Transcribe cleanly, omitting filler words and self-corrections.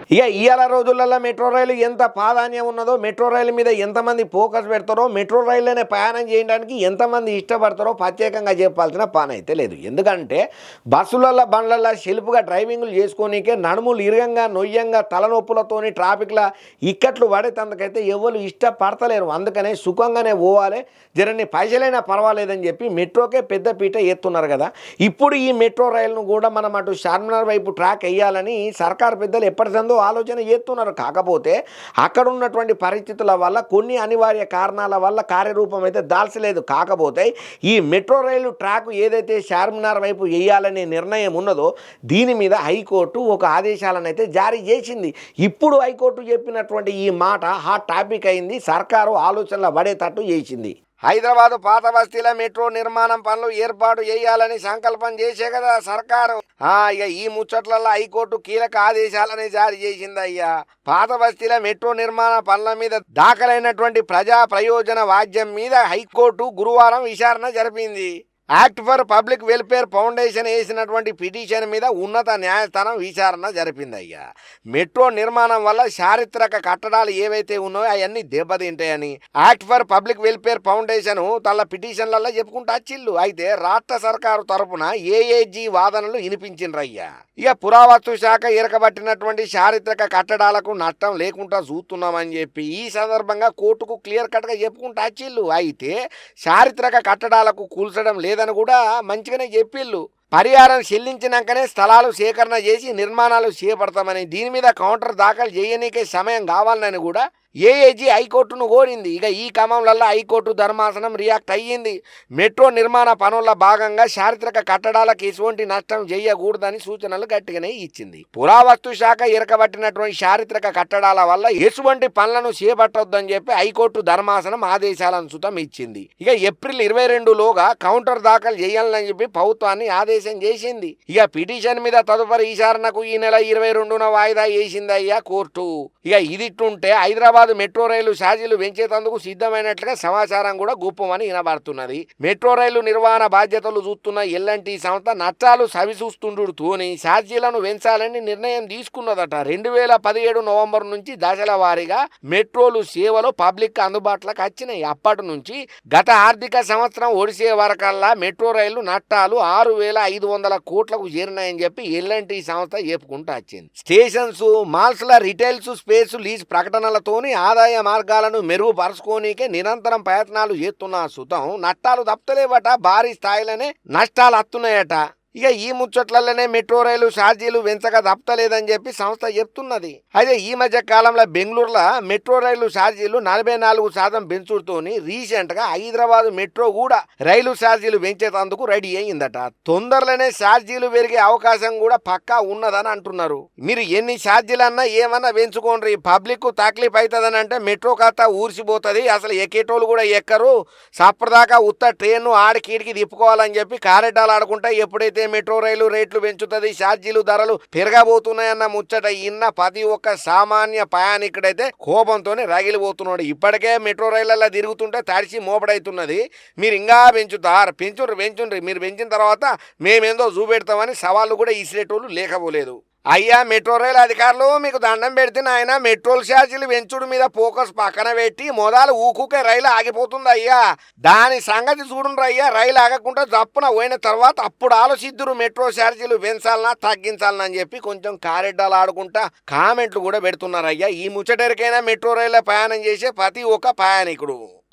ఇక ఇవాళ రోజులలో మెట్రో రైలు ఎంత ప్రాధాన్యం ఉన్నదో, మెట్రో రైలు మీద ఎంతమంది ఫోకస్ పెడతారో, మెట్రో రైలులోనే ప్రయాణం చేయడానికి ఎంతమంది ఇష్టపడతారో ప్రత్యేకంగా చెప్పాల్సిన పని అయితే లేదు. ఎందుకంటే బస్సులలో బండ్లలో సెల్ఫ్గా డ్రైవింగ్లు చేసుకోనికే నడుములు ఇరగంగా నొయ్యంగా తలనొప్పులతోని ట్రాఫిక్లో ఇక్కట్లు పడేటందుకైతే ఎవరు ఇష్టపడతలేరు. అందుకనే సుఖంగానే పోవాలి, జరన్ని పైసలైనా పర్వాలేదని చెప్పి మెట్రోకే పెద్ద పీట ఎత్తున్నారు కదా. ఇప్పుడు ఈ మెట్రో రైలును కూడా మనం అటు చార్మినార్ వైపు ట్రాక్ వేయాలని సర్కార్ పెద్దలు ఎప్పటిదో ఆలోచన చేస్తున్నారు. కాకపోతే అక్కడ ఉన్నటువంటి పరిస్థితుల వల్ల కొన్ని అనివార్య కారణాల వల్ల కార్యరూపం అయితే దాల్చలేదు. కాకపోతే ఈ మెట్రో రైలు ట్రాక్ ఏదైతే చార్మినార్ వైపు వేయాలనే నిర్ణయం ఉన్నదో దీని మీద హైకోర్టు ఒక ఆదేశాలను అయితే జారీ చేసింది. ఇప్పుడు హైకోర్టు చెప్పినటువంటి ఈ మాట హాట్ టాపిక్ అయింది, సర్కారు ఆలోచనలు పడేటట్టు చేసింది. హైదరాబాదు పాత బస్తీల మెట్రో నిర్మాణం పనులు ఏర్పాటు చేయాలని సంకల్పం చేసే కదా సర్కారు. ఇక ఈ ముచ్చట్లలో హైకోర్టు కీలక ఆదేశాలని జారీ చేసింది. అయ్యా, పాత బస్తీల మెట్రో నిర్మాణ పనుల మీద దాఖలైనటువంటి ప్రజా ప్రయోజన వాద్యం మీద హైకోర్టు గురువారం విచారణ జరిపింది. Act for public welfare foundation వేసినటువంటి పిటిషన్ మీద ఉన్నత న్యాయస్థానం విచారణ జరిపింది. అయ్యా, మెట్రో నిర్మాణం వల్ల చారిత్రక కట్టడాలు ఏవైతే ఉన్నాయో అవన్నీ దెబ్బతింటాయని act for public welfare foundation తన పిటిషన్లలో చెప్పుకుంటూ వచ్చిళ్ళు. అయితే రాష్ట్ర సర్కారు తరఫున ఏఏజీ వాదనలు వినిపించిండ్రు. అయ్యా, ఇక పురావస్తు శాఖ ఇరకబట్టినటువంటి చారిత్రక కట్టడాలకు నష్టం లేకుండా చూస్తున్నామని చెప్పి ఈ సందర్భంగా కోర్టుకు క్లియర్ కట్గా చెప్పుకుంటూ వచ్చిళ్ళు. అయితే చారిత్రక కట్టడాలకు కూల్చడం లేదని కూడా మంచిగానే చెప్పిళ్ళు. పరిహారం చెల్లించినాకనే స్థలాలు సేకరణ చేసి నిర్మాణాలు చేపడతామని, దీని మీద కౌంటర్ దాఖలు చేయనీకే సమయం కావాలని కూడా ఏఏజీ హైకోర్టును కోరింది. ఇక ఈ క్రమంలో హైకోర్టు ధర్మాసనం రియాక్ట్ అయ్యింది. మెట్రో నిర్మాణ పనుల భాగంగా చారిత్రక కట్టడాలకు ఎటువంటి నష్టం చేయకూడదని సూచనలు గట్టిగానే ఇచ్చింది. పురావస్తు శాఖ ఇరకబట్టినటువంటి చారిత్రక కట్టడాల వల్ల ఎటువంటి పనులను చేపట్టొద్దని చెప్పి హైకోర్టు ధర్మాసనం ఆదేశాలను సుతం ఇచ్చింది. ఇక ఏప్రిల్ 22లోగా కౌంటర్ దాఖలు చేయాలని చెప్పి ప్రభుత్వాన్ని ఆదేశం చేసింది. ఇక పిటిషన్ మీద తదుపరి విచారణకు ఈ నెల 22న వాయిదా వేసింది అయ్యా కోర్టు. ఇక ఇదిట్టుంటే హైదరాబాద్ మెట్రో రైలు ఛార్జీలు పెంచేందుకు సిద్ధమైనట్లుగా సమాచారం కూడా గుప్పమని వినబడుతున్నది. మెట్రో రైలు నిర్వహణ బాధ్యతలు చూస్తున్న ఎల్ఎన్టీ సంస్థ నష్టాలు సవిచూస్తుండుతోని ఛార్జీలను పెంచాలని నిర్ణయం తీసుకున్నదట. 2017 నవంబర్ నుంచి దశల వారీగా మెట్రోలు సేవలు పబ్లిక్ అందుబాటులోకి వచ్చినాయి. అప్పటి నుంచి గత ఆర్థిక సంవత్సరం ఒడిసే వరకల్లా మెట్రో రైలు నష్టాలు 6,500 కోట్లకు చేరినాయని చెప్పి ఎల్ఎన్టీ సంస్థ చెప్పుకుంటూ వచ్చింది. స్టేషన్స్, మాల్స్ల రిటైల్స్ స్పేస్ లీజ్ ప్రకటనలతోని ఆదాయ మార్గాలను మెరుగుపరుచుకోనికే నిరంతరం ప్రయత్నాలు చేస్తున్న సుతం నష్టాలు తప్పలేవట, భారీ స్థాయిలోనే నష్టాలు వస్తున్నాయట. ఇక ఈ ముచ్చట్లలోనే మెట్రో రైలు ఛార్జీలు వెంచక తప్పలేదని చెప్పి సంస్థ చెప్తున్నది. అయితే ఈ మధ్య కాలంలో బెంగళూరులో మెట్రో రైలు ఛార్జీలు 44% పెంచుడుతోని రీసెంట్ గా హైదరాబాద్ మెట్రో కూడా రైలు ఛార్జీలు పెంచేందుకు రెడీ అయిందట. తొందరలోనే ఛార్జీలు పెరిగే అవకాశం కూడా పక్కా ఉన్నదని అంటున్నారు. మీరు ఎన్ని ఛార్జీలన్నా ఏమన్నా పెంచుకోండి, పబ్లిక్ తక్లీఫ్ అవుతుందని అంటే మెట్రో ఖాతా ఊర్చిపోతుంది, అసలు ఎక్కేటోళ్ళు కూడా ఎక్కరు, సప్పటిదాకా ఉత్త ట్రైన్ ఆడికీడికి తిప్పుకోవాలని చెప్పి కారెడ్డాలు ఆడుకుంటా ఎప్పుడైతే మెట్రో రైలు రేట్లు పెంచుతుంది, ఛార్జీలు ధరలు పెరగబోతున్నాయన్న ముచ్చట ఇన్న ప్రతి ఒక్క సామాన్య ప్రయాణికుడైతే కోపంతోనే రగిలిపోతున్నాడు. ఇప్పటికే మెట్రో రైళ్లలో తిరుగుతుంటే తడిచి మోపడవుతున్నది, మీరు ఇంకా పెంచుండ్రి, మీరు పెంచిన తర్వాత మేమేందో చూపెడతామని సవాళ్ళు కూడా ఇసిరేటోళ్ళు లేకపోలేదు. అయ్యా, మెట్రో రైలు అధికారులు మీకు దండం పెడితే ఆయన మెట్రోల్ ఛార్జీలు పెంచుడు మీద ఫోకస్ పక్కన పెట్టి మొదలు ఊకుకే రైలు ఆగిపోతుంది. అయ్యా, దాని సంగతి చూడండి అయ్యా. రైలు ఆగకుండా జప్పున పోయిన తర్వాత అప్పుడు ఆలోచిద్దురు మెట్రో ఛార్జీలు పెంచాలన్నా తగ్గించాలన్నా అని చెప్పి కొంచెం కారెడ్డాలు ఆడుకుంటా కామెంట్లు కూడా పెడుతున్నారు. అయ్యా, ఈ ముచ్చటరికైనా మెట్రో రైల్లో ప్రయాణం చేసే ప్రతి ఒక్క ప్రయాణికుడు